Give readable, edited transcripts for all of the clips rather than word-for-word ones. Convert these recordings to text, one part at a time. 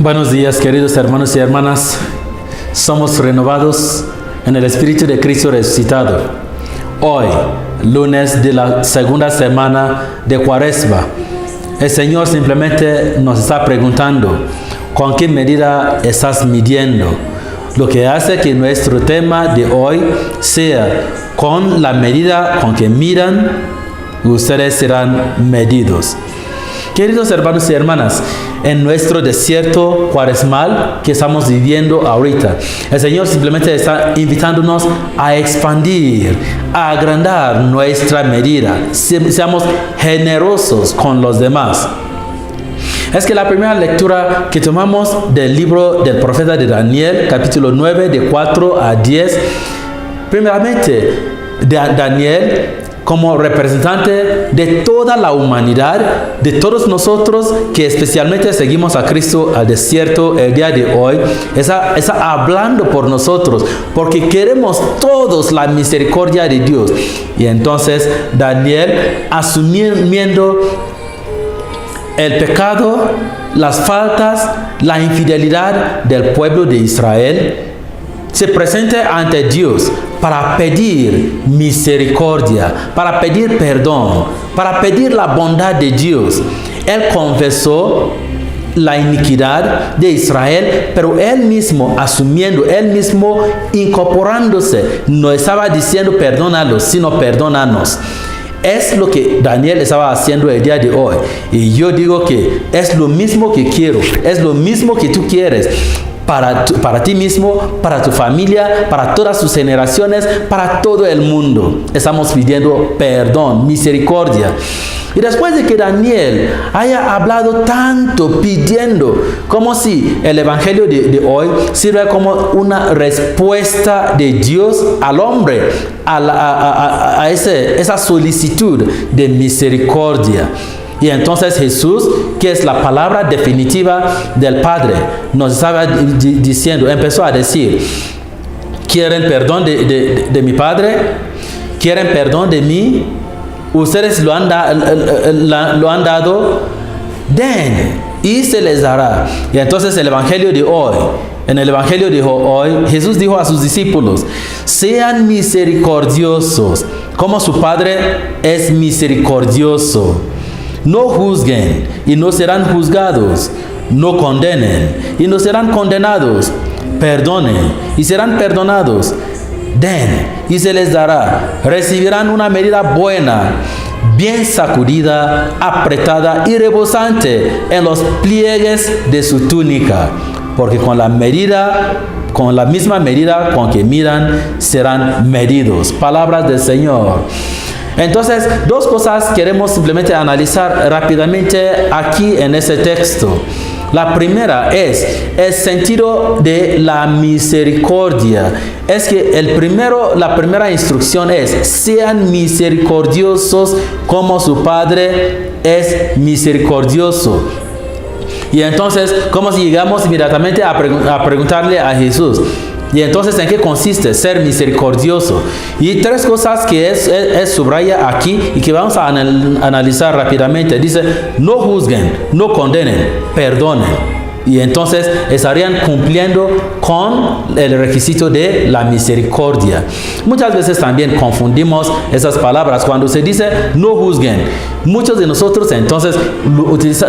Buenos días, queridos hermanos y hermanas. Somos renovados en el Espíritu de Cristo resucitado. Hoy, lunes de la segunda semana de Cuaresma, el Señor simplemente nos está preguntando, ¿con qué medida estás midiendo? Lo que hace que nuestro tema de hoy sea, con la medida con que miran, ustedes serán medidos. Queridos hermanos y hermanas, en nuestro desierto cuaresmal que estamos viviendo ahorita, el Señor simplemente está invitándonos a expandir, a agrandar nuestra medida. Seamos generosos con los demás. Es que la primera lectura que tomamos del libro del profeta de Daniel, capítulo 9, de 4 a 10, primeramente, Daniel, como representante de toda la humanidad, de todos nosotros que especialmente seguimos a Cristo al desierto el día de hoy, está hablando por nosotros, porque queremos todos la misericordia de Dios. Y entonces Daniel, asumiendo el pecado, las faltas, la infidelidad del pueblo de Israel, se presenta ante Dios para pedir misericordia, para pedir perdón, para pedir la bondad de Dios. Él confesó la iniquidad de Israel, pero él mismo asumiendo, él mismo incorporándose, no estaba diciendo perdónalos, sino perdónanos. Es lo que Daniel estaba haciendo el día de hoy. Y yo digo que es lo mismo que quiero, es lo mismo que tú quieres. Para ti mismo, para tu familia, para todas tus generaciones, para todo el mundo. Estamos pidiendo perdón, misericordia. Y después de que Daniel haya hablado tanto pidiendo, como si el evangelio de hoy sirve como una respuesta de Dios al hombre, a esa solicitud de misericordia. Y entonces Jesús, que es la palabra definitiva del Padre, nos estaba diciendo, empezó a decir, ¿quieren perdón de mi Padre? ¿Quieren perdón de mí? Ustedes lo han dado, den y se les dará. Y entonces en el evangelio de hoy, Jesús dijo a sus discípulos, sean misericordiosos, como su Padre es misericordioso. No juzguen y no serán juzgados. No condenen y no serán condenados. Perdonen y serán perdonados. Den y se les dará. Recibirán una medida buena, bien sacudida, apretada y rebosante en los pliegues de su túnica. Porque con la misma medida con que miran, serán medidos. Palabras del Señor. Entonces, dos cosas queremos simplemente analizar rápidamente aquí en ese texto. La primera es el sentido de la misericordia. Es que la primera instrucción es, sean misericordiosos como su Padre es misericordioso. Y entonces, como si llegamos inmediatamente a preguntarle a Jesús, y entonces, ¿en qué consiste ser misericordioso? Y tres cosas que él subraya aquí y que vamos a analizar rápidamente. Dice, no juzguen, no condenen, perdonen. Y entonces estarían cumpliendo con el requisito de la misericordia. Muchas veces también confundimos esas palabras cuando se dice no juzguen. Muchos de nosotros entonces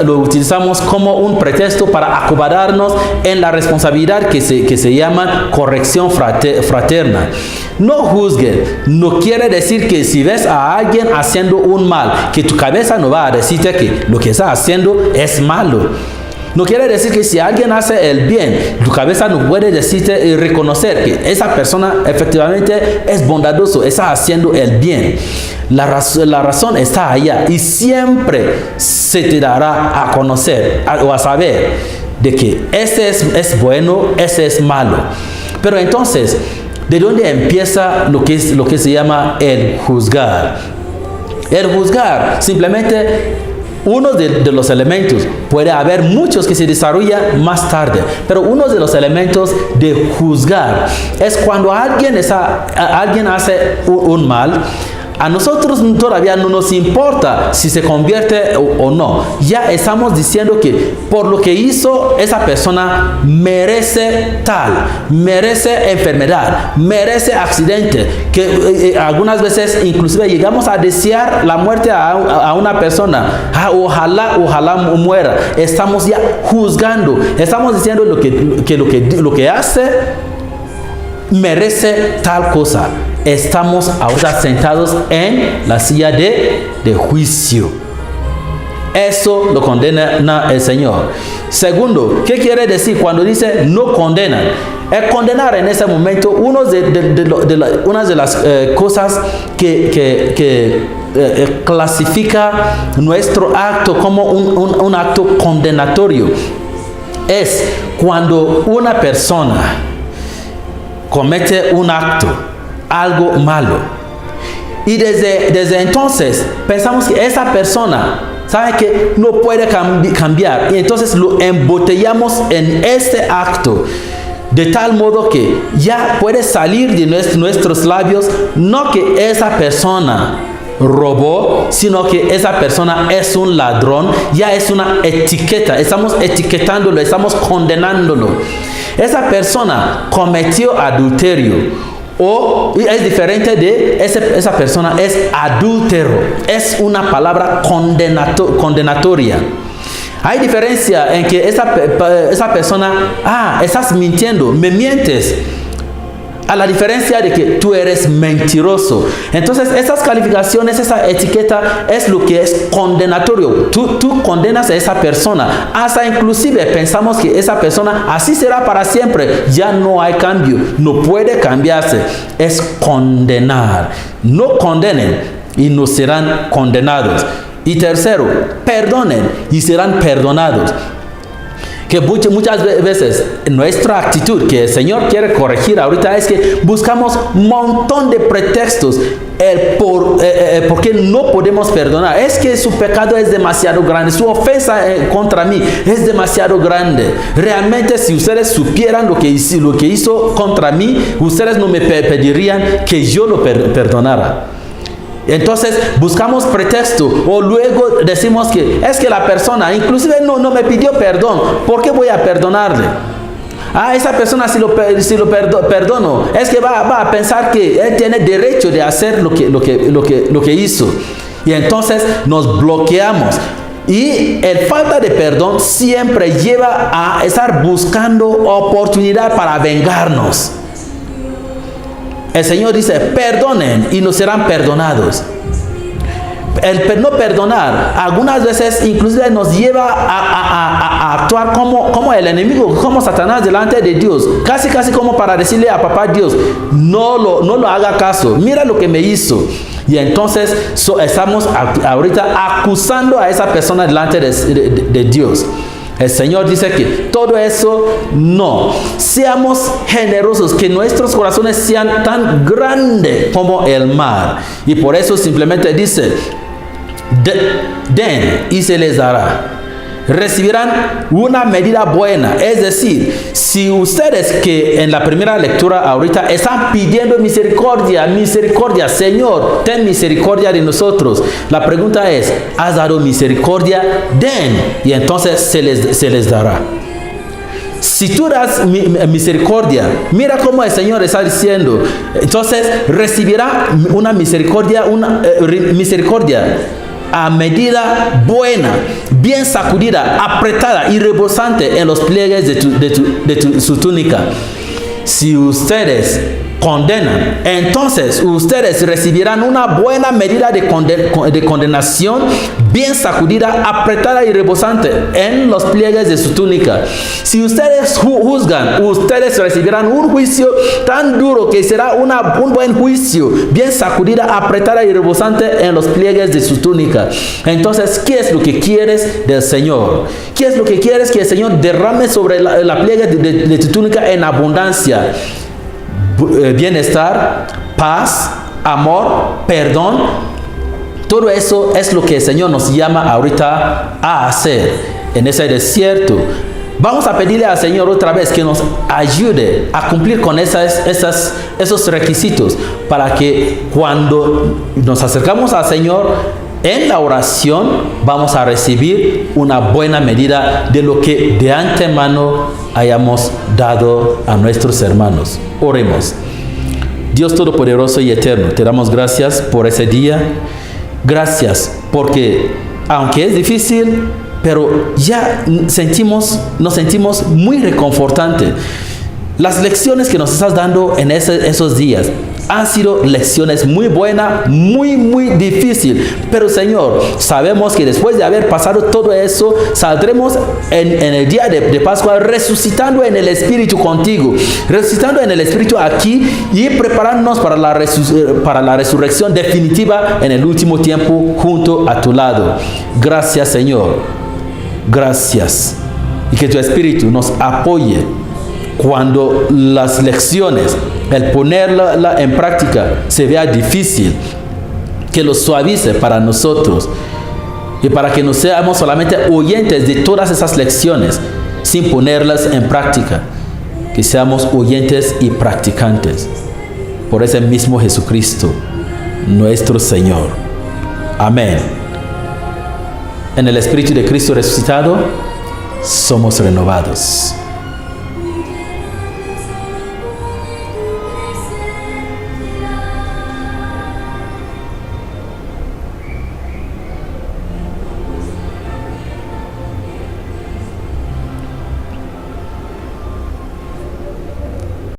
lo utilizamos como un pretexto para acomodarnos en la responsabilidad que se llama corrección fraterna. No juzguen no quiere decir que si ves a alguien haciendo un mal, que tu cabeza no va a decirte que lo que está haciendo es malo. No quiere decir que si alguien hace el bien, tu cabeza no puede decirte y reconocer que esa persona efectivamente es bondadoso, está haciendo el bien. La razón está allá y siempre se te dará a conocer o a saber de que este es bueno, este es malo. Pero entonces, ¿de dónde empieza lo que se llama el juzgar? El juzgar simplemente uno de los elementos, puede haber muchos que se desarrollan más tarde, pero uno de los elementos de juzgar es cuando alguien hace un mal, a nosotros todavía no nos importa si se convierte o no. Ya estamos diciendo que por lo que hizo esa persona merece tal, merece enfermedad, merece accidente, que algunas veces inclusive llegamos a desear la muerte a una persona. Ojalá muera. Estamos ya juzgando, estamos diciendo lo que hace merece tal cosa. Estamos ahora sentados en la silla de juicio. Eso lo condena el Señor. Segundo, ¿qué quiere decir cuando dice no condena? Condenar en ese momento, una de las cosas que clasifica nuestro acto como un acto condenatorio es cuando una persona comete un acto, algo malo, y desde entonces pensamos que esa persona sabe que no puede cambiar, y entonces lo embotellamos en este acto de tal modo que ya puede salir de nuestros labios no que esa persona robó, sino que esa persona es un ladrón. Ya es una etiqueta, estamos etiquetándolo, estamos condenándolo. Esa persona cometió adulterio, o es diferente de esa persona es adúltero, es una palabra condenatoria. Hay diferencia en que esa persona, estás mintiendo, me mientes, a la diferencia de que tú eres mentiroso. Entonces esas calificaciones, esa etiqueta es lo que es condenatorio. Tú condenas a esa persona, hasta inclusive pensamos que esa persona así será para siempre, ya no hay cambio, no puede cambiarse. Es condenar. No condenen y no serán condenados. Y tercero, perdonen y serán perdonados. Que muchas veces nuestra actitud que el Señor quiere corregir ahorita es que buscamos un montón de pretextos por qué no podemos perdonar. Es que su pecado es demasiado grande, su ofensa contra mí es demasiado grande. Realmente si ustedes supieran lo que hizo contra mí, ustedes no me pedirían que yo lo perdonara. Entonces buscamos pretexto, o luego decimos que es que la persona inclusive no me pidió perdón, ¿por qué voy a perdonarle? Esa persona si lo perdono, es que va a pensar que él tiene derecho de hacer lo que hizo, y entonces nos bloqueamos. Y el falta de perdón siempre lleva a estar buscando oportunidad para vengarnos. El Señor dice, perdonen y no serán perdonados. El no perdonar algunas veces inclusive nos lleva a actuar como el enemigo, como Satanás delante de Dios, casi como para decirle a papá Dios, no lo haga caso, mira lo que me hizo. Y entonces estamos ahorita acusando a esa persona delante de Dios. El Señor dice que todo eso no. Seamos generosos, que nuestros corazones sean tan grandes como el mar. Y por eso simplemente dice, den y se les dará. Recibirán una medida buena. Es decir, si ustedes que en la primera lectura ahorita están pidiendo misericordia, Señor, ten misericordia de nosotros. La pregunta es, ¿has dado misericordia? Den, y entonces se les dará. Si tú das misericordia, mira cómo el Señor está diciendo, entonces recibirá una misericordia, a medida buena, bien sacudida, apretada y rebosante en los pliegues de su túnica. Si ustedes condenan, entonces ustedes recibirán una buena medida de condenación, bien sacudida, apretada y rebosante en los pliegues de su túnica. Si ustedes juzgan, ustedes recibirán un juicio tan duro que será un buen juicio, bien sacudida, apretada y rebosante en los pliegues de su túnica. Entonces, ¿qué es lo que quieres del Señor? ¿Qué es lo que quieres que el Señor derrame sobre la pliegue de tu túnica en abundancia? Bienestar, paz, amor, perdón. Todo eso es lo que el Señor nos llama ahorita a hacer en ese desierto. Vamos a pedirle al Señor otra vez que nos ayude a cumplir con esos requisitos para que cuando nos acercamos al Señor en la oración vamos a recibir una buena medida de lo que de antemano hayamos dado a nuestros hermanos. Oremos. Dios Todopoderoso y Eterno, te damos gracias por ese día. Gracias porque aunque es difícil, pero ya nos sentimos muy reconfortantes. Las lecciones que nos estás dando en esos días han sido lecciones muy buenas, muy difíciles. Pero Señor, sabemos que después de haber pasado todo eso, saldremos en el día de Pascua resucitando en el Espíritu contigo, resucitando en el Espíritu aquí y preparándonos para la resurrección definitiva en el último tiempo junto a tu lado. Gracias, Señor. Gracias. Y que tu Espíritu nos apoye cuando las lecciones, el ponerla en práctica se vea difícil, que lo suavice para nosotros y para que no seamos solamente oyentes de todas esas lecciones sin ponerlas en práctica, que seamos oyentes y practicantes por ese mismo Jesucristo, nuestro Señor. Amén. En el Espíritu de Cristo resucitado somos renovados.